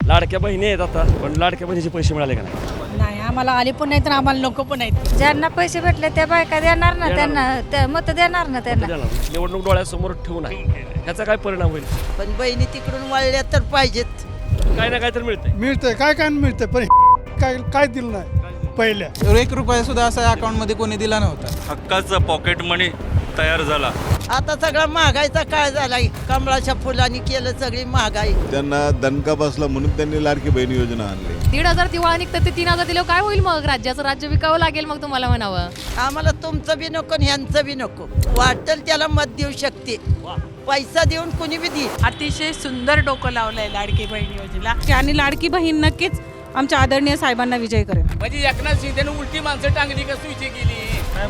लाडक्या बहिणी आहेत आता, पण लाडक्या बहिणीचे पैसे मिळाले का नाही? नाही आम्हाला आले पण नाहीत आणि आम्हाला नको पण नाहीत. ज्यांना पैसे भेटले त्या बायका देणार ना, त्यांना मत देणार ना त्यांना. निवडणूक डोळ्यासमोर ठेवून आहे, ह्याचा काय परिणाम होईल? पण बहिणी तिकडून वळल्या तर पाहिजेत. काय ना काय तर मिळतंय. मिळतंय काय मिळतंय पण काय दिलं नाही पहिल्या. 1 रुपया सुद्धा असा अकाउंटमध्ये कोणी दिला नव्हता. हक्काचं पॉकेट मनी तयार झाला. आता सगळा महागाईचा काळ झालाय. कमळाच्या फुलांनी केलं सगळी महागाई. त्यांना दणका बसला म्हणून त्यांनी लाडकी बहीण योजना आणली. 1,500 दिवाळा निघतं ते 3,000 दिलं काय होईल मग? राज्य विकावं लागेल मग तुम्हाला म्हणावं. आम्हाला तुमचं बी नको आणि ह्यांचं बी नको. वाटेल त्याला मत देऊ शकते, पैसा देऊन कुणी बी देईल. अतिशय सुंदर डोकं लावलंय लाडकी बहीण योजनेला आणि लाडकी बहीण नक्कीच आमच्या आदरणीय साहेबांना विजय करेल. म्हणजे एकनाथ शिंदेने उलटी माणसं टांगली का सुविचे केली?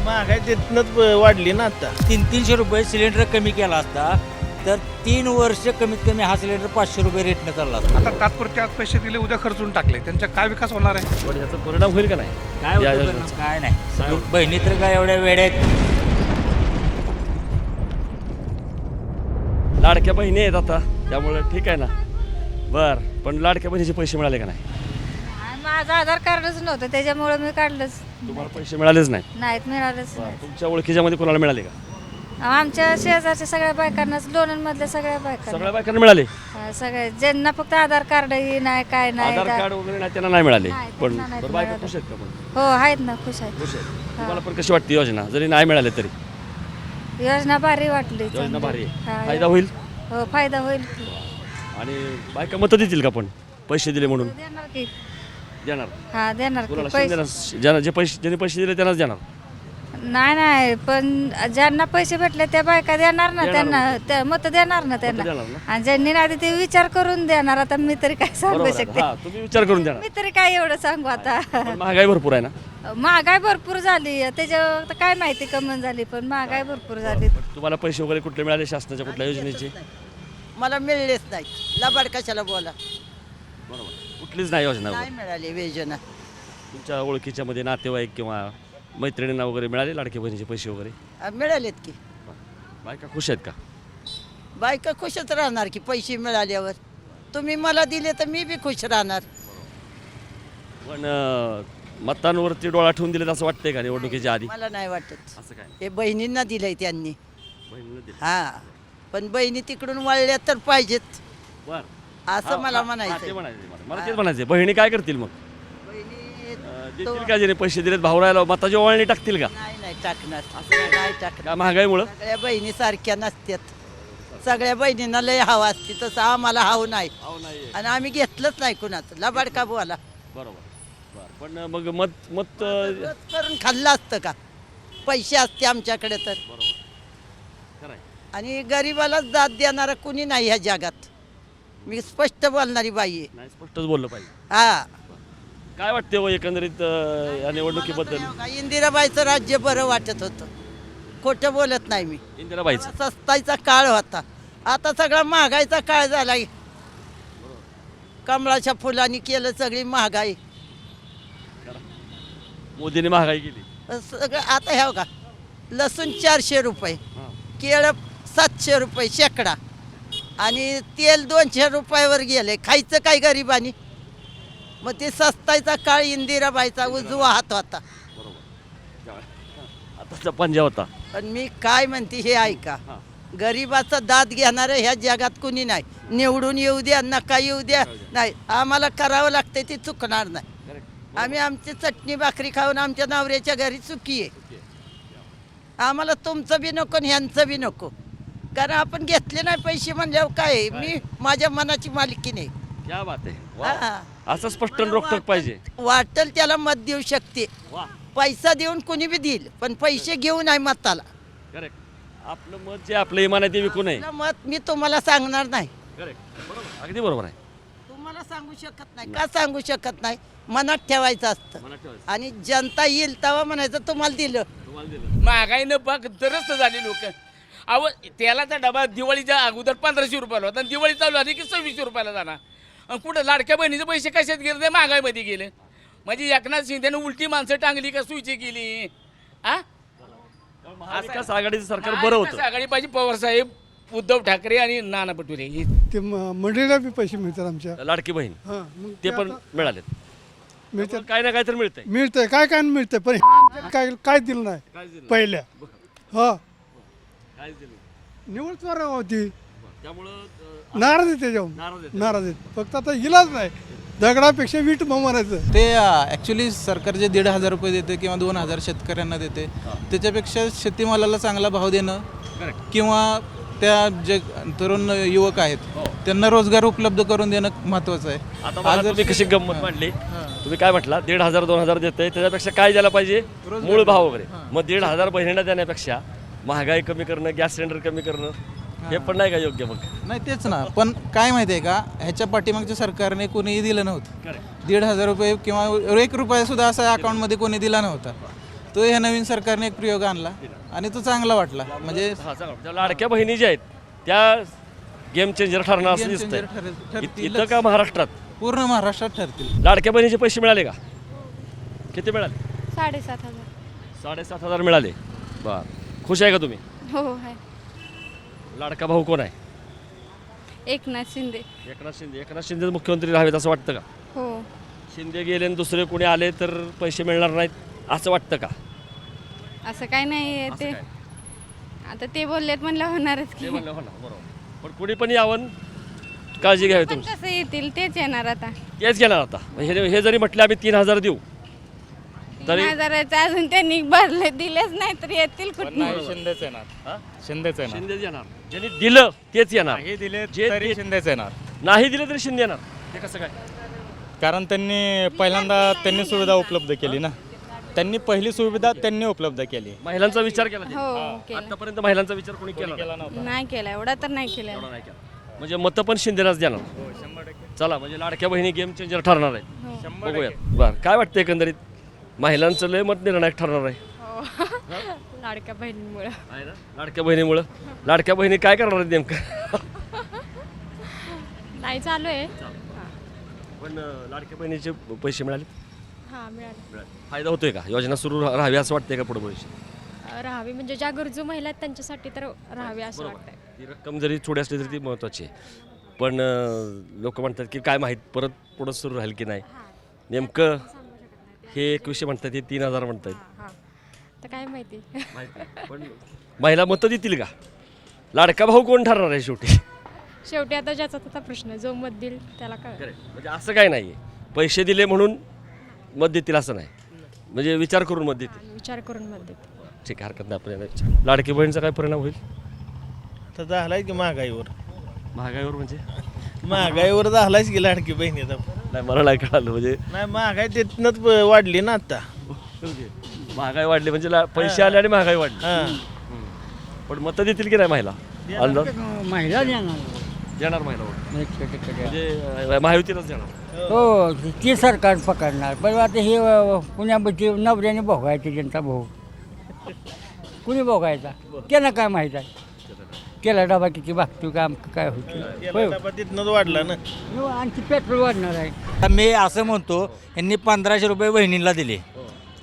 महागाई तिथनंच वाढली ना आता. 300 रुपये सिलेंडर कमी केला असता तर 3 वर्ष कमीत कमी हा सिलेंडर 500 रुपये रेटनं चालला असता. आता तात्पुरते आज पैसे दिले उद्या खर्चून टाकले, त्यांचा काय विकास होणार आहे? पण ह्याचा परिणाम होईल का नाही? काय नाही, बहिणी तर काय एवढ्या वेड्या आहेत. लाडक्या बहिणी आहेत आता, त्यामुळे ठीक आहे ना. बर, पण लाडक्या बहिणीचे पैसे मिळाले का नाही? माझं आधार कार्डच नव्हतं त्याच्यामुळे मी काढलंच. तुम्हाला पैसे मिळालेच नाहीत? मिळालंच नाही. तुमच्या ओळखीच्या मध्ये कोणाला मिळाले का? आमच्या शेजारच्या सगळ्या बायकांनाच, लोणंदमधल्या सगळ्या बायकांना, सगळ्या बायकांना मिळाले. सगळ्या ज्यांना फक्त आधार कार्ड ही नाही काय नाही. आधार कार्ड वगैरे नाही, त्यांना नाही मिळाले. नाही, पण त्यांना नाही बरं, बायका मिळाले. खुश आहेत का? पण हो आहेत ना, खुश आहेत. खुश आहेत. तुम्हाला पण कशी वाटते योजना, जरी नाही मिळाले तरी? योजना भारी वाटली. योजना भारी आहे. हा, फायदा होईल. हो फायदा होईल. आणि बायका मतं देतील का? पण पैसे दिले म्हणून देणार की? देणार. हा देणार की कोणाला? पैसे. शिंदेना. ज्यांनी पैसे दिले त्यांनाच देणार. नाही पण ज्यांना पैसे भेटले त्या बायका देणार ना, देणार. त्यांना मत देणार ना त्यांना. देणार ना. आणि ज्यांनी नाही ते विचार करून देणार. आता मी तरी काय सांगू बरोबर आहे. शकते? हा, तुम्ही विचार करून देणार. मी तरी काय एवढं सांगू आता. पण महागाई भरपूर आहे ना. महागाई भरपूर झाली, त्याच्यावर तर काय माहिती कमी झाली, पण महागाई भरपूर झाली. तुम्हाला पैसे वगैरे कुठले मिळाले शासनाच्या कुठल्या योजनेचे? मला मिळलेच नाही. लबाड कशाला बोला. बरोबर, कुठलीच नाही योजना नाही वगैरे. मिळाली योजना. तुमच्या ओळखीच्या मध्ये नातेवाईक किंवा मैत्रिणींना वगैरे मिळाले लाडके बहिणीचे पैसे वगैरे? मिळालेत की. बायका खुश आहेत का? बायका खुशच राहणार की पैसे मिळाल्यावर. तुम्ही मला दिले तर मी बी खुश राहणार. पण मतांवरती डोळा ठेवून दिले असं वाटतंय का निवडणुकीच्या आधी? मला नाही वाटत. असं काय? हे बहिणींना दिलंय त्यांनी. बहिणीनं दिलं. हा, पण बहिणी तिकडून वळल्या तर पाहिजेत बरं. असं मला हा, ते म्हणायचं. म्हणायचे मला तेच म्हणायचे. बहिणी काय करतील मग? बहिणी देतील का? ज्याने पैसे दिलेत भाऊ राहिला मताची ओवाळणी टाकतील का? नाही टाकणार. नाही टाकणार. का महागाईमुळं? सगळ्या बहिणी सारख्या नसतात. सगळ्या बहिणींना लय हवा असते, तसं आम्हाला हाव नाही. आणि आम्ही घेतलंच नाही कुणाचं. लबाड का बोला. बरोबर. पण मग मत रोज करून खाल्लं असतं का? पैसे असते आमच्याकडे तर. खरं आहे. आणि गरिबालाच दाद देणारा कुणी नाही ह्या जगात. मी स्पष्ट बोलणारी बाई आहे. नाही, स्पष्टच बोललं पाहिजे. हा, काय वाटते हो एकंदरीत या निवडणुकीबद्दल? इंदिराबाईचं राज्य बरं वाटत होतं. खोटं बोलत नाही मी. इंदिराबाईचं सस्ताईचा काळ होता. आता सगळा महागाईचा काळ झालाय. कमळाच्या फुलांनी केलं सगळी महागाई. मोदीने महागाई केली. सगळं आता ह्या का लसूण 400 रुपये, केळं 700 रुपये शेकडा, आणि तेल 200 रुपयावर गेले. खायचं काय गरिबांनी? मग ते सस्ताईचा काळ इंदिराबाईचा उजवा हात होता. आताचा पंजा होता. पण मी काय म्हणते हे ऐका. गरिबाचा दाद घेणारं ह्या जगात कुणी नाही. निवडून येऊ द्या नका येऊ द्या, नाही आम्हाला करावं लागते. ती चुकणार नाही. आम्ही आमची चटणी भाकरी खाऊन आमच्या नवऱ्याच्या घरी सुखी आहे. आम्हाला तुमचं बी नको आणि ह्यांचं बी नको. कारण आपण घेतले नाही पैसे म्हणल्यावर काय, मी माझ्या मनाची मालकी नाही. क्या बात आहे. हा. असं स्पष्ट रोखटोक पाहिजे. वाटेल त्याला मत देऊ शकते. पैसा देऊन कुणी बी देईल, पण पैसे घेऊ नाही मताला. करेक्ट. आपलं मत जे आपलं इमान आहे ते विकू नये. आपलं मत मी तुम्हाला सांगणार नाही. करेक्ट. अगदी बरोबर आहे. तुम्हाला सांगू शकत नाही. का सांगू शकत नाही? मनात ठेवायचं असतं. आणि जनता येईल तेव्हा म्हणायचं तुम्हाला दिलं. महागाईनं बघ तरच झाली लोक. अहो तेलाचा डबा दिवाळीच्या अगोदर 1500 रुपयाला होता आणि दिवाळी चालू झाली की 2600 रुपयाला जाणार. आणि कुठं लाडक्या बहिणीचे पैसे कशात गेले? ते महागाईमध्ये गेले. म्हणजे एकनाथ शिंदेने उलटी माणसं टांगली का सुईची केली? हा, महाविकास आघाडीचं सरकार बरं होतं. आघाडी पाहिजे. पवार साहेब उद्धव ठाकरे आणि नाना पटोले हे ते मंडळीला बी पैसे मिळतात आमच्या. लाडकी बहीण हां मग ते पण आता मिळालेत. मिळतात. काय ना काय तर मिळतंय. मिळतंय काय मिळतंय पण काय दिलं नाही पहिल्या. हा काय दिलं निवडणूक होती त्यामुळं नाराज आहे त्याच्यावर. नाराज आहेत फक्त आता इलाज नाही. दगडापेक्षा वीट म्हणायचं. ते ॲक्च्युली सरकार जे 1,500 रुपये देते किंवा 2,000 शेतकऱ्यांना देते त्याच्यापेक्षा शेतीमालाला चांगला भाव देणं किंवा त्या जे तरुण युवक आहेत त्यांना रोजगार उपलब्ध करून देणं महत्त्वाचं आहे. आता मला तुम्ही कशी गंमत मांडली. तुम्ही काय म्हटला 1,500 2,000 देतंय त्याच्यापेक्षा काय द्यायला पाहिजे मूळ भाव वगैरे. मग 1,500 बहिणींना देण्यापेक्षा महागाई कमी करणं गॅस सिलेंडर कमी करणं हे पण नाही का योग्य. मग नाही तेच ना, पण काय माहिती आहे का, ह्याच्या पाठीमागच्या सरकारने कोणीही दिलं नव्हतं. 1,500 रुपये किंवा 1 रुपया सुद्धा असा अकाउंटमध्ये कोणी दिला नव्हता. तो ह्या नवीन सरकारने एक प्रयोग आणला आणि तो चांगला वाटला. म्हणजे त्या लाडक्या बहिणी ज्या आहेत त्या गेम चेंजर ठरणार असं दिसतंय. इथं का महाराष्ट्रात पूर्ण महाराष्ट्रात ठरतील. लाडक्या बहिणीचे पैसे मिळाले का? किती मिळाले? 7,500. 7,500 मिळाले. बरं, खुश आहे का तुम्ही? हो आहे. लाडका भाऊ कोण आहे? एकनाथ शिंदे. एकनाथ शिंदे मुख्यमंत्री राहावेत असं वाटतं का? हो. शिंदे गेले आणि दुसरे कोणी आले तर पैसे मिळणार नाहीत असं वाटतं का? असं काय नाही ते आता ते बोललेत म्हणलं होणारच की. ते म्हणलं हो ना, बरोबर. पण कोणी पण यावं काळजी घ्यावी पण तुमची. कसं येतील तेच येणार आता. तेच घेणार आता. हे जरी म्हटलं आम्ही 3,000 देऊ तरी 3,000चं अजून त्यांनी भरले दिलेच नाही तर येतील कुठे. शिंदेच येणार. शिंदेच येणार. शिंदे येणार. ज्यांनी दिलं तेच येणार. हे दिले जे तरी शिंदेच येणार. नाही दिलं तरी शिंदे येणार. ते कसं काय? कारण त्यांनी पहिल्यांदा त्यांनी सुविधा उपलब्ध केली ना. त्यांनी पहिली सुविधा त्यांनी उपलब्ध केली. महिलांचा विचार केला त्यांनी. हो केलं. आतापर्यंत महिलांचा विचार कोणी केला नाही. नाही केला एवढा तर नाही केला. एवढा नाही केला. म्हणजे मतं पण शिंदेलाच देणार. चला म्हणजे लाडक्या बहिणी गेम चेंजर ठरणार आहे. बघूयात. बरं, काय वाटतं एकंदरीत महिलांचं लय मत निर्णायक ठरणार आहे. लाडक्या बहिणीमुळे आहे ना, लाडक्या बहिणीमुळं. लाडक्या बहिणी काय करणार आहेत नेमकं? नाही चालू आहे. पण लाडक्या बहिणीचे पैसे मिळाले. हां मिळाले. फायदा होतोय का? योजना सुरू राहावी असं वाटतंय का पुढे भविष्यात? राहावी म्हणजे ज्या गरजू महिला आहेत त्यांच्यासाठी तर राहावी असं वाटतंय. ती रक्कम जरी थोडी असली तरी ती महत्त्वाची आहे. पण लोक म्हणतात की काय माहीत परत पुढं सुरू राहील की नाही. नेमकं हे 2100 म्हणतात, हे 3,000 म्हणतात. हां तर काय माहिती. पण महिला मतं देतील का? लाडका भाऊ कोण ठरणार आहे शेवटी? शेवटी आता ज्याचा त्याचा प्रश्न जो मत देईल त्याला काय. म्हणजे असं काय नाही पैसे दिले म्हणून मत देतील असं नाही. म्हणजे विचार करून मत देतील. विचार करून मत देते. ठीक आहे, हरकत नाही. आपण लाडकी बहिणीचा काय परिणाम होईल? तर झालाय की महागाईवर. महागाईवर म्हणजे महागाईवर झालायच की लाडकी बहिणीचा. नाही मला नाही कळालं. म्हणजे नाही महागाई तिथनंच वाढली ना आता. महागाई वाढली म्हणजे पैसे आले आणि महागाई वाढली. पण मतं देतील की नाही महिला? अंदाज महिला देणार महिला म्हणजे महायुतीलाच देणार. हो ती सरकार पकडणार. पण आता हे पुण्यामध्ये नवऱ्याने भोगायचे जनता भाऊ कुणी भोगायचा त्याला काय माहीत आहे. केला डबा किती भागतो काम काय होतं. तिथनंच वाढला ना. आणखी पेट्रोल वाढणार आहे. मी असं म्हणतो यांनी 1,500 रुपये बहिणीला दिले.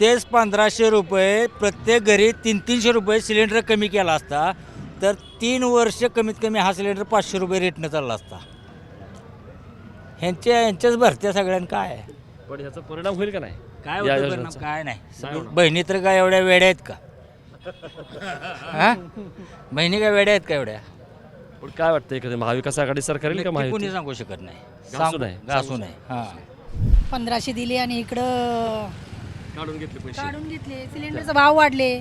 तेच 1,500 रुपये प्रत्येक घरी 300-300 रुपये सिलेंडर कमी केला असता तर 3 वर्ष कमीत कमी हा सिलेंडर 500 रुपये रेटनं चालला असता. ह्यांच्याच भरत्या सगळ्यांना काय आहे. पण ह्याचा परिणाम होईल का नाही? काय या होतं योजनेचा? परिणाम? काय नाही. बहिणी तर काय एवढ्या वेड्या आहेत का? हा बहिणी काय वेड्या आहेत का एवढ्या? पण काय वाटतं एखादी महाविकास आघाडी सरकार येईल का? नक्की महायुती कोणी सांगू शकत नाही. घासू नये. घासू नये. हां 1,500 दिले आणि इकडं काढून घेतले पैसे. काढून घेतले. सिलेंडरचा भाव वाढले,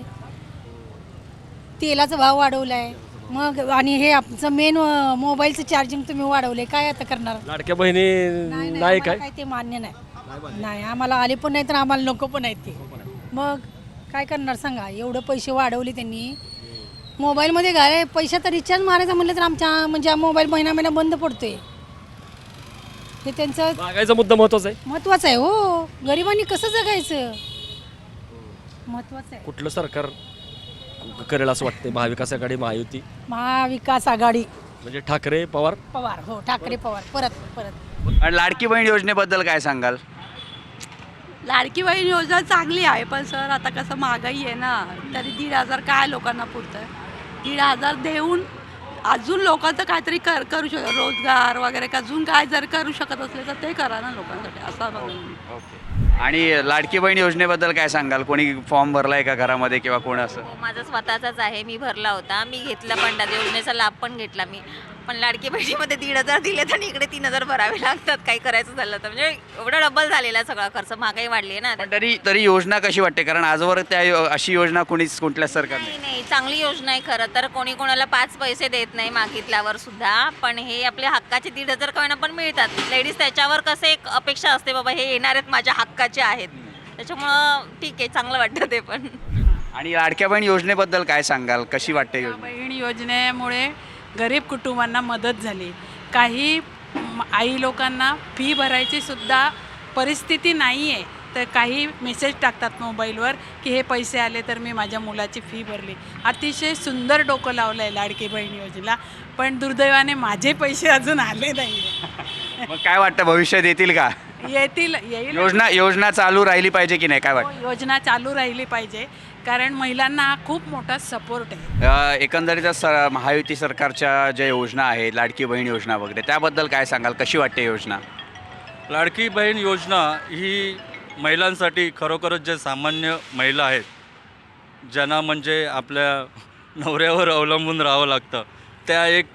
तेलाचा भाव वाढवलाय. मग आणि हे आमचं मेन मोबाईलचं चार्जिंग तुम्ही वाढवले. काय आता करणार? लाडक्या बहिणी नाही आम्हाला काय? काय ते मान्य नाही. आम्हाला आले पण नाही तर आम्हाला नको पण आहेत ते. मग काय करणार सांगा? एवढं पैसे वाढवले त्यांनी. मोबाईलमध्ये काय पैसा तर रिचार्ज मारायचा म्हणलं तर आमच्या म्हणजे मोबाईल महिना बंद पडतोय. हे त्यांचं महागाईचा मुद्दा महत्वाचा आहे. महत्वाचं आहे. हो गरिबांनी कसं जगायचं महत्वाचं आहे. कुठलं सरकार करेल असं वाटतंय? महाविकास आघाडी, महायुती, महाविकास आघाडी म्हणजे ठाकरे पवार. हो ठाकरे पवार परत. आणि लाडकी बहीण योजनेबद्दल काय सांगाल? लाडकी बहीण योजना चांगली आहे पण सर आता कसं महागाई आहे ना तरी 1,500 काय लोकांना पुरतं. 1,500 देऊन अजून लोकांचं काहीतरी करू शकतो, रोजगार वगैरे अजून काय जर करू शकत असले तर ते करा ना लोकांसाठी, असा आणि लाडकी बहीण योजनेबद्दल काय सांगाल? कोणी फॉर्म भरलाय का घरामध्ये किंवा कोण असं? माझा स्वतःचाच आहे, मी भरला होता, मी घेतला पण योजनेचा लाभ पण घेतला मी. पण लाडकी बहिणीमध्ये 1,500 दिले तर इकडे 3,000 भरावे लागतात काही करायचं झालं तर. म्हणजे एवढा डबल झालेला आहे सगळा खर्च, महागाई वाढली आहे ना. पण तरी योजना कशी वाटते? कारण आजवर अशी योजना कोणीच कुठल्या सरकारने नाही नाही, चांगली योजना आहे खरं तर. कोणी कोणाला 5 पैसे देत नाही मागितल्यावर सुद्धा. पण हे आपल्या हक्काचे 1,500 कवना पण मिळतात. लेडीज त्याच्यावर कसं एक अपेक्षा असते, बाबा हे येणार आहेत माझ्या हक्काचे आहेत, त्याच्यामुळं ठीक आहे, चांगलं वाटतं ते पण. आणि लाडक्या बहीण योजनेबद्दल काय सांगाल? कशी वाटते योजना? बहीण योजनेमुळे गरीब कुटुंबांना मदत झाली. काही आई लोकांना फी भरायची सुद्धा परिस्थिती नाही आहे, तर काही मेसेज टाकतात मोबाईलवर की हे पैसे आले तर मी माझ्या मुलाची फी भरली. अतिशय सुंदर डोकं लावलं आहे लाडकी बहीण योजनेला. पण दुर्दैवाने माझे पैसे अजून आले नाही. मग काय वाटतं भविष्यात येईल का? येईल. योजना चालू राहिली पाहिजे की नाही? काय वाटतं? योजना चालू राहिली पाहिजे, कारण महिलांना हा खूप मोठा सपोर्ट आहे. एकंदरीतच महायुती सरकारच्या ज्या योजना आहेत, लाडकी बहीण योजना वगैरे, त्याबद्दल काय सांगाल? कशी वाटते योजना? लाडकी बहीण योजना ही महिलांसाठी खरोखरच जे सामान्य महिला आहेत, ज्यांना म्हणजे आपल्या नवऱ्यावर अवलंबून राहावं लागतं, त्या एक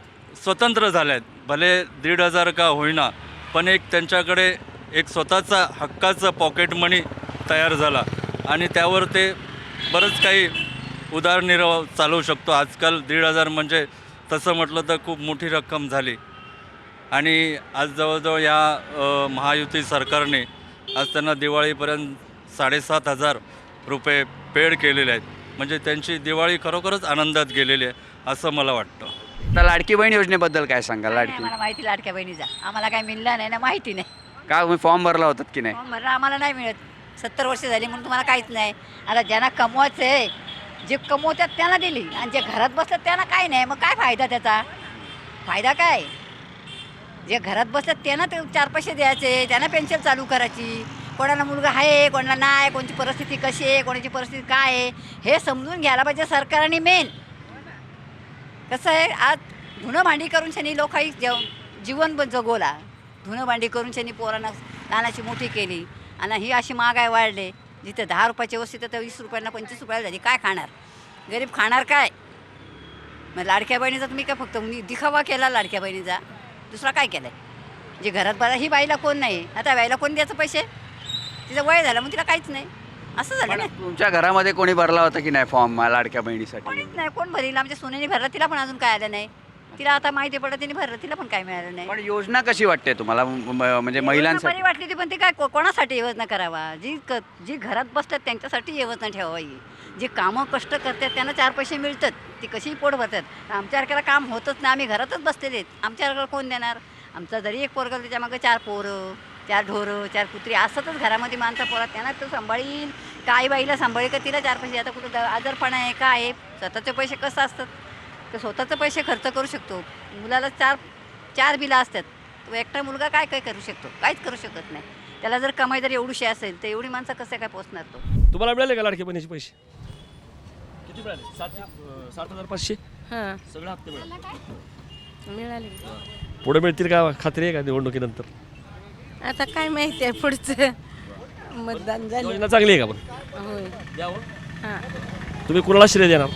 स्वतंत्र झाल्या आहेत. भले 1,500 का होईना, पण एक त्यांच्याकडे एक स्वतःचा हक्काचं पॉकेट मनी तयार झाला आणि त्यावर ते बरंच काही उदरनिर्वाह चालवू शकतो. आजकाल 1,500 म्हणजे तसं म्हटलं तर खूप मोठी रक्कम झाली. आणि आज जवळजवळ या महायुती सरकारने आज त्यांना दिवाळीपर्यंत 7,500 रुपये पेड केलेले आहेत. म्हणजे त्यांची दिवाळी खरोखरच आनंदात गेलेली आहे असं मला वाटतं. तर लाडकी बहीण योजनेबद्दल काय सांगाल? लाडकी मला माहिती लाडक्या बहिणीचा, आम्हाला काय मिळला नाही ना, माहिती नाही. का तुम्ही फॉर्म भरला होतात की नाही? म्हणलं आम्हाला नाही मिळत. 70 वर्ष झाली म्हणून तुम्हाला काहीच नाही. आता ज्यांना कमवायचं आहे, जे कमवतात त्यांना दिली, आणि जे घरात बसतात त्यांना काय नाही. मग काय फायदा त्याचा? फायदा काय? जे घरात बसतात त्यांना ते 4 पैसे द्यायचे, त्यांना पेन्शन चालू करायची. कोणाला मुलगा आहे, कोणाला नाही, कोणची परिस्थिती कशी आहे, कोणाची परिस्थिती काय आहे, हे समजून घ्यायला पाहिजे सरकारने. मेन कसं आहे, आज धुणं भांडी करून शनी लोकांनी जीवन जगवला. धुणं भांडी करून शनी पोरांना लहानाची मोठी केली. आणि ही अशी महागाई वाढले, जिथे 10 रुपयाची वस्तू तर 20 रुपयांना 25 रुपयाला झाली. काय खाणार गरीब? खाणार काय? मग लाडक्या बहिणीचा तुम्ही काय फक्त दिखावा केला लाडक्या बहिणीचा, दुसरा काय केलं आहे? जे घरात बघा, ही बाईला कोण नाही, आता बाईला कोण द्यायचं पैसे? तिचं वय झालं मग तिला काहीच नाही, असं झालं ना. तुमच्या घरामध्ये कोणी भरला होता की नाही फॉर्म लाडक्या बहिणीसाठी? कोणीच नाही. कोण भरील? आमच्या सोन्याने भरला, तिला पण अजून काय आलं नाही. तिला आता माहिती पडलं, तिने भरलं, तिला पण काय मिळालं नाही. पण योजना कशी वाटते तुम्हाला? म्हणजे महिलांसाठी बरी वाटली ती, पण ती काय कोणासाठी योजना करावा? जी घरात बसतात त्यांच्यासाठी योजना ठेवावी. जी कामं कष्ट करतात त्यांना 4 पैसे मिळतात, ती कशीही पोट भरतात. आमच्यासारख्याला काम होतच नाही, आम्ही घरातच बसलेले आहेत. आमच्यासारख्याला कोण देणार? आमचा जरी एक पोरगा त्याच्या मागं 4 पोरं, 4 ढोरं, 4 कुत्री असतातच घरामध्ये माणसं पोरात. त्यांना तो सांभाळील का? आई बाईला सांभाळील का? तिला 4 पैसे? आता कुठं आजारपणा आहे का आहे? स्वतःचे पैसे कसं असतात? तर स्वतःचे पैसे खर्च करू शकतो. मुलाला 4 बिलं असतात, तो एकटा मुलगा काय काय करू शकतो? काहीच करू शकत नाही. त्याला जर कमाई जर एवढीशी असेल तर एवढी माणसं कसं काय पोचणार तो? तुम्हाला मिळाले का लाडकी बहिणीचे पैसे? किती मिळाले? 7,500. हां, सगळे हप्ते मिळाले. मिळाले. पुढे मिळतील का? खात्री आहे का निवडणुकीनंतर? आता काय माहिती आहे पुढचं मतदान झालं. योजना चांगली आहे का? पण होय. द्यावं. हां, तुम्ही कुणाला श्रेय देणार?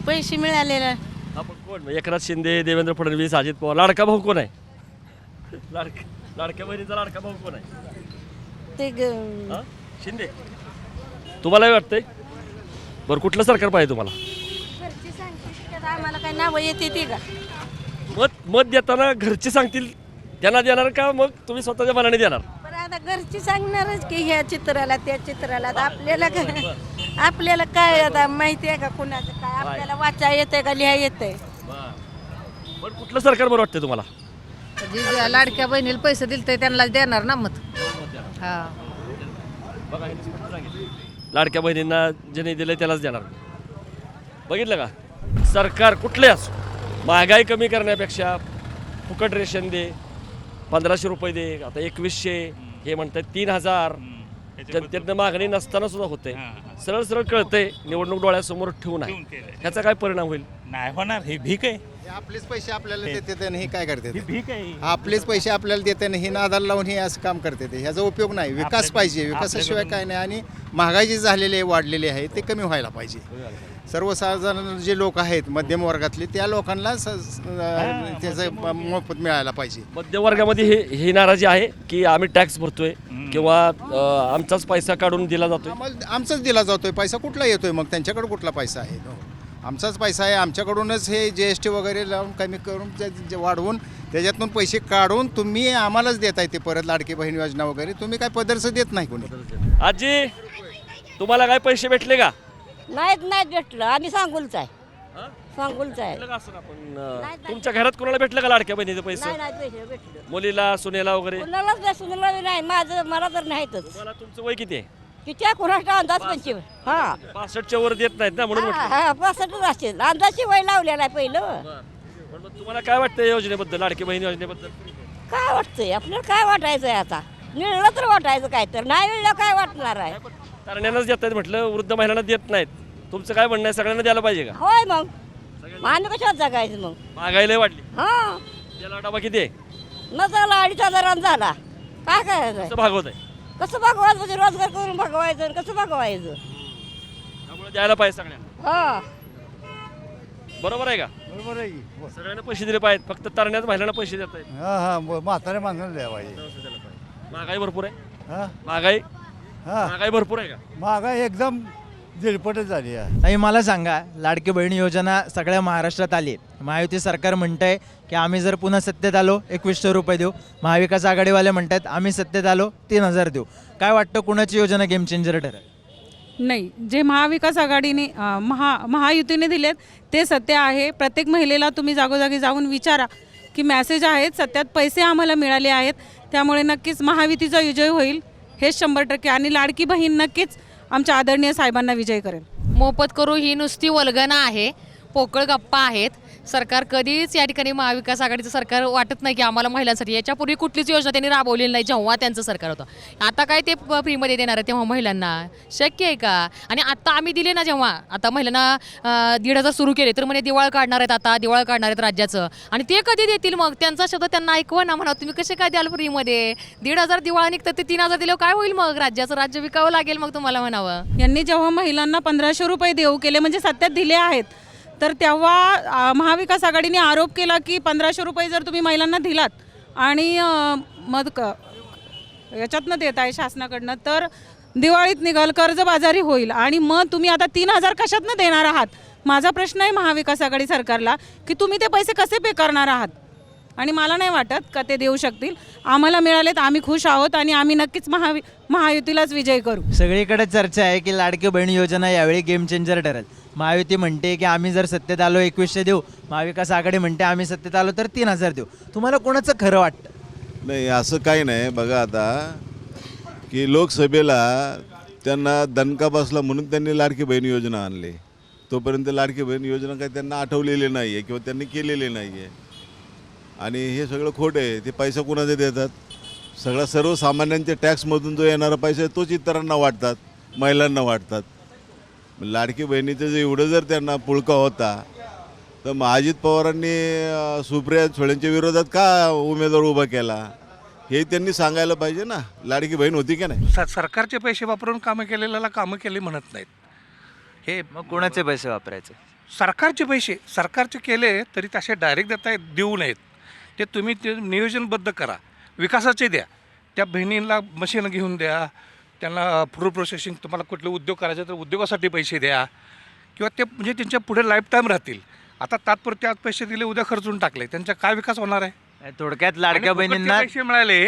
पैसे मिळालेला. आपण कोण? एकनाथ शिंदे, देवेंद्र फडणवीस, अजित पवार. लाडका भाऊ कोण आहे? लाडक्या बहिणीचा लाडका भाऊ कोण आहे? ते हा? शिंदे. तुम्हालाही वाटतंय? बरं, कुठलं सरकार पाहिजे तुम्हाला? आम्हाला काय नावं येते ते का? मत देताना घरचे सांगतील त्यांना देणार का मग तुम्ही स्वतःच्या मनाने देणार? पण आता घरची सांगणारच की ह्या चित्राला त्या चित्राला. आता आपल्याला काय आता माहिती आहे का कुणाचं काय? आपल्याला वाचा येतंय का लिहा येतंय? पण कुठलं सरकार बरं वाटतंय तुम्हाला? जे लाडक्या बहिणीला पैसे दिले त्यांना देणार ना मत. हा, लाडक्या बहिणींना ज्याने दिलं त्यालाच देणार. बघितलं का? सरकार कुठले असो, महागाई कमी करण्यापेक्षा फुकट रेशन दे, 1,500 रुपये दे, आता 2,100, हे म्हणतात 3,000. जनतेनं मागणी नसताना सुद्धा होते. सरळ सरळ कळतंय, निवडणूक डोळ्यासमोर ठेवून आहे. ह्याचा काय परिणाम होईल? नाही होणार, हे भीक आहे. आपलेच पैसे आपल्याला देते आणि हे काय करते ही भीक आहे. आपलेच पैसे आपल्याला देते आणि हे नादाला लावून हे असं काम करते ते ह्याचा उपयोग नाही. विकास पाहिजे, विकासाशिवाय काय नाही. आणि महागाई जी झालेली आहे वाढलेली आहे ते कमी व्हायला पाहिजे. सर्वसाधारण जे लोक आहेत मध्यम वर्गातले त्या लोकांना त्याचं मोफत मिळायला पाहिजे. मध्यमवर्गामध्ये ही नाराजी आहे की आम्ही टॅक्स भरतोय किंवा आमचाच पैसा काढून दिला जातोय. आमचाच दिला जातोय पैसा. कुठला येतोय मग? त्यांच्याकडे कुठला पैसा आहे? आमचाच पैसा आहे. आमच्याकडूनच हे GST वगैरे लावून कमी करून वाढवून त्याच्यातून पैसे काढून तुम्ही आम्हालाच देताय ते परत लाडकी बहीण योजना वगैरे. तुम्ही काय पदरचं देत नाही कोणी. आजी तुम्हाला काय पैसे भेटले का? नाहीत भेटलं. आम्ही सांगोलच आहे. सांगोलच आहे. भेटलं का असं आपण तुमच्या घरात कोणाला भेटलं का लाडक्या बहिणीचे पैसे? पैसे भेटलं. मुलीला सुनेला वगैरे? कुणालाच नाही, सुनाला नाही. मला तर नाहीतच. तुम्हाला तुमचं वय किती आहे? किती कुणाचा अंदाज 25. हा 65च्या वर देत नाहीत ना म्हणून म्हटलं. हा 65 असेल. अंदाजची वय लावलेला आहे पहिलं. पण मग तुम्हाला काय वाटतं या योजनेबद्दल, लाडकी बहीण योजनेबद्दल? काय वाटतंय आपल्याला? काय वाटायचं आहे आता? मिळलं तर वाटायचं काय, तर नाही मिळलं काय वाटणार आहे? तरण्यांनाच देत नाहीत म्हटलं, वृद्ध महिलांना देत नाहीत. तुमचं काय म्हणणं आहे, सगळ्यांना द्यायला पाहिजे का? होय मग आम्ही कशात जगायचं मग? महागाई लय वाढली. हा त्याला डबा किती आहे? न झाला 2,500 झाला. काय करायचं? कसं भागवत आहे? कसं भागवायचं? म्हणजे रोजगार करून भागवायचं आणि कसं भागवायचं? त्यामुळे द्यायला पाहिजे सगळ्यांना. हा बरोबर आहे का? बरोबर आहे की. सगळ्यांना पैसे दिले पाहिजेत, फक्त तरण्यात महिलांना पैसे देत आहेत. हां म्हाताऱ्या माणसाला द्यावा पाहिजे. महागाई भरपूर आहे. हां महागाई भरपूर आहे का? महागाई एकदम दिलपटच झाली आहे. ताई मला सांगा, लाडकी बहीण योजना सगळ्या महाराष्ट्रात आली. महायुती सरकार म्हणतंय की आम्ही जर पुन्हा सत्तेत आलो 2100 रुपये देऊ. महाविकास आघाडीवाले म्हणतात आम्ही सत्तेत आलो 3000 देऊ. काय वाटतं, कुणाची योजना गेम चेंजर ठरेल? नाही, जे महाविकास आघाडीने महायुतीने दिलेत ते सत्य आहे. प्रत्येक महिलेला तुम्ही जागोजागी जाऊन विचारा की मेसेज आहेत, सत्यात पैसे आम्हाला मिळाले आहेत. त्यामुळे नक्कीच महायुतीचा विजय होईल हे 100%. आणि लाडकी बहीण नक्कीच आमच्या आदरणीय साहेबांना विजय करेल. मोफत करू ही नुसती वल्गना आहे, पोकळ गप्पा आहेत. सरकार कधीच या ठिकाणी महाविकास आघाडीचं सरकार वाटत नाही की आम्हाला महिलांसाठी. याच्यापूर्वी कुठलीच योजना त्यांनी राबवलेली नाही जेव्हा त्यांचं सरकार होतं. आता काय ते फ्रीमध्ये देणार आहे तेव्हा महिलांना शक्य आहे का? आणि आता आम्ही दिले ना, जेव्हा आता महिलांना 1,500 सुरू केले तर म्हणे दिवाळ काढणार आहेत, आता दिवाळ काढणार आहेत राज्याचं. आणि ते कधी देतील मग? त्यांचा शब्द त्यांना ऐकवा ना. म्हणा तुम्ही कसे काय द्याल फ्रीमध्ये? 1,500 दिवाळ निघतात ते 3,000 दिल्यावर काय होईल मग? राज्याचं राज्य विकावं लागेल मग तुम्हाला म्हणावं. यांनी जेव्हा महिलांना 1500 रुपये देऊ केले म्हणजे सत्यात दिले आहेत, तर तेव्हा महाविकास आघाडीने आरोप केला की 1500 रुपये जर तुम्ही महिलांना दिलात आणि मग याच्यातनं देत आहे शासनाकडनं तर दिवाळीत निघाल, कर्जबाजारी होईल. आणि मग तुम्ही आता 3000 कशातनं देणार आहात? माझा प्रश्न आहे महाविकास आघाडी सरकारला की तुम्ही ते पैसे कसे पे करणार आहात? आणि मला नाही वाटत का ते देऊ शकतील. आम्हाला मिळालेत, आम्ही खुश आहोत आणि आम्ही नक्कीच महायुतीलाच विजय करू. सगळीकडे चर्चा आहे की लाडकी बहीण योजना यावेळी गेम चेंजर ठरेल. महायुती म्हणते की आम्ही जर सत्तेत आलो 2100 देऊ. महाविकास आघाडी म्हणते आम्ही सत्तेत आलो तर 3000 देऊ. तुम्हाला कोणाचं खरं वाटतं? नाही, असं काही नाही. बघा आता की लोकसभेला त्यांना दणका बसला म्हणून त्यांनी लाडकी बहीण योजना आणली. तोपर्यंत लाडकी बहीण योजना काही त्यांना आठवलेली नाही आहे किंवा त्यांनी केलेली नाही आहे. आणि हे सगळं खोटं आहे. ते पैसा कोणाचे देतात? सगळा सर्वसामान्यांच्या टॅक्समधून जो येणारा पैसा आहे तोच इतरांना वाटतात, महिलांना वाटतात. लाडकी बहिणीचं जे एवढं जर त्यांना पुळका होता तर मग अजित पवारांनी सुप्रिया सुळेंच्या विरोधात का उमेदवार उभा केला हे त्यांनी सांगायला पाहिजे ना. लाडकी बहीण होती की नाही? सरकारचे पैसे वापरून कामं केलेल्याला कामं केली म्हणत नाहीत. हे मग कोणाचे पैसे वापरायचे? सरकारचे पैसे सरकारचे केले तरी तसे डायरेक्ट देऊ नयेत. ते तुम्ही ते नियोजनबद्ध करा, विकासाचे द्या. त्या बहिणींना मशीन घेऊन द्या, त्यांना फूड प्रोसेसिंग, तुम्हाला कुठले उद्योग करायचे तर उद्योगासाठी पैसे द्या किंवा ते म्हणजे त्यांच्या पुढे लाईफ टाईम राहतील. आता तात्पुरते आज पैसे दिले उद्या खर्चून टाकले, त्यांचा काय विकास होणार आहे? थोडक्यात लाडक्या बहिणींना पैसे मिळाले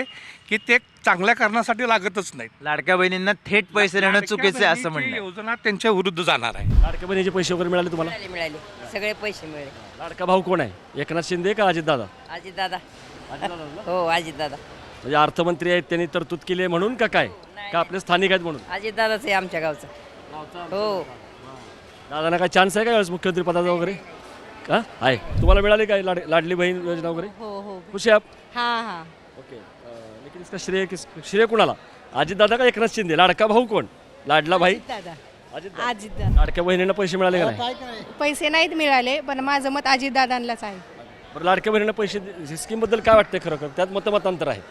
की ते चांगल्या कारणासाठी लागतच नाहीत. लाडक्या बहिणींना थेट पैसे देणं चुकीचं आहे असं म्हणणं. योजना त्यांच्या विरुद्ध जाणार आहे. लाडक्या बहिणीचे पैसे वगैरे मिळाले तुम्हाला? मिळाले सगळे पैसे मिळाले. लाडका भाऊ कोण आहे? एकनाथ शिंदे का अजितदादा? अजितदादा. हो अजितदादा. म्हणजे अर्थमंत्री आहेत, त्यांनी तरतूद केली आहे म्हणून का काय? का आपले स्थानिक आहेत म्हणून? अजितदादाच आहे आमच्या गावचं. हो. दादांना काय चान्स आहे का यावेळेस मुख्यमंत्री पदाचा वगैरे? का आहे? तुम्हाला मिळाली काय लाडली बहीण योजना वगैरे? हो हो. खुश आहे आप? हाँ हाँ. ओके. लेकिन इसका श्रेय कुणाला? अजितदादा का एकनाथ शिंदे? लाडका भाऊ कोण? लाडला भाई? अजितदादा. लाडक्या बहिणींना पैसे मिळाले का नाही? पैसे नाहीत मिळाले पण माझं मत अजितदादांनाच आहे. बरं, लाडक्या बहिणींना पैसे स्कीमबद्दल काय वाटतं खरं त्यात मतमतांतर आहे.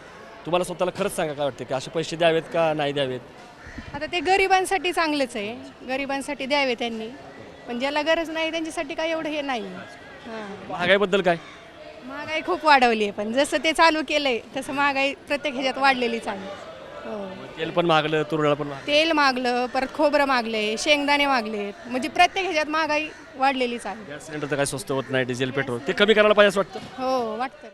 तुम्हाला स्वतःला खरंच सांगा काय वाटतं की असे पैसे द्यावेत का नाही द्यावेत? आता ते गरिबांसाठी चांगलंच आहे, गरिबांसाठी द्यावे त्यांनी, पण ज्याला गरज नाही त्यांच्यासाठी काय एवढं हे नाही. महागाईबद्दल काय? महागाई खूप वाढवली आहे, पण जसं ते चालू केलंय तसं महागाई प्रत्येक ह्याच्यात वाढलेलीच आहे. तेल पण मागलं, तुरडाळ पण मागलं. तेल मागलं, परत खोबरं मागले, शेंगदाणे मागलेत, म्हणजे प्रत्येक ह्याच्यात महागाई वाढलेलीच आहे. गॅस सिलेंडर तर काय स्वस्त होत नाही, डिझेल पेट्रोल ते कमी करायला पाहिजे असं वाटतं. हो वाटतं.